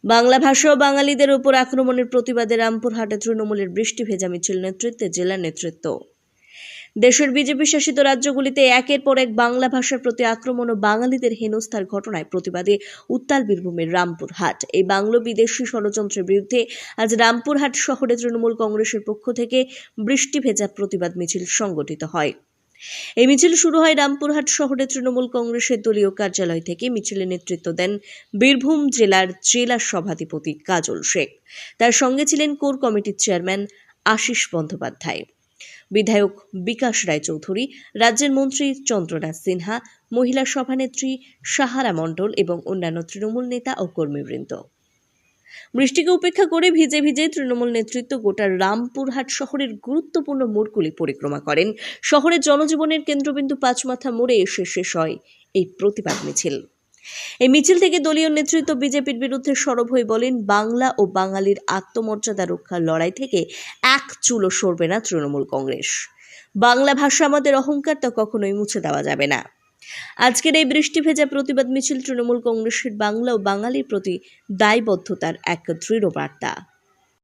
বাংলা ভাষা ও বাঙালিদের উপর আক্রমণের প্রতিবাদে রামপুরহাটে তৃণমূলের বৃষ্টি ভেজা মিছিল নেতৃত্বে জেলা নেতৃত্ব। দেশের বিজেপি শাসিত রাজ্যগুলিতে একের পর এক বাংলা ভাষার প্রতি আক্রমণ ও বাঙালিদের হেনস্থার ঘটনায় প্রতিবাদে উত্তাল বীরভূমের রামপুরহাট। এই বাংলো বিদেশি ষড়যন্ত্রের বিরুদ্ধে আজ রামপুরহাট শহরে তৃণমূল কংগ্রেসের পক্ষ থেকে বৃষ্টি ভেজা প্রতিবাদ মিছিল সংগঠিত হয়। এই মিছিল শুরু হয় রামপুরহাট শহরে তৃণমূল কংগ্রেসের দলীয় কার্যালয় থেকে। মিছিলে নেতৃত্ব দেন বীরভূম জেলার জেলা সভাধিপতি কাজল শেখ। তার সঙ্গে ছিলেন কোর কমিটির চেয়ারম্যান আশিস বন্দ্যোপাধ্যায়, বিধায়ক বিকাশ রায়চৌধুরী, রাজ্যের মন্ত্রী চন্দ্রনাথ সিনহা, মহিলা সভানেত্রী সাহারা মণ্ডল এবং অন্যান্য তৃণমূল নেতা ও কর্মীবৃন্দ। বৃষ্টিকে উপেক্ষা করে ভিজে ভিজে তৃণমূল নেতৃত্ব গোটা রামপুরহাট শহরের গুরুত্বপূর্ণ মোড়গুলি পরিক্রমা করেন। শহরের জনজীবনের কেন্দ্রবিন্দু পাঁচমাথা মোড়ে এসে শেষ হয় এই প্রতিবাদ মিছিল। এই মিছিল থেকে দলীয় নেতৃত্ব বিজেপির বিরুদ্ধে সরব হয়ে বলেন, বাংলা ও বাঙালির আত্মমর্যাদা রক্ষার লড়াই থেকে এক চুলও সরবে না তৃণমূল কংগ্রেস। বাংলা ভাষা আমাদের অহংকার, তা কখনোই মুছে দেওয়া যাবে না। আজকের এই বৃষ্টি ভেজা প্রতিবাদ মিছিল তৃণমূল কংগ্রেসের বাংলা ও বাঙালির প্রতি দায়বদ্ধতার এক দৃঢ় বার্তা।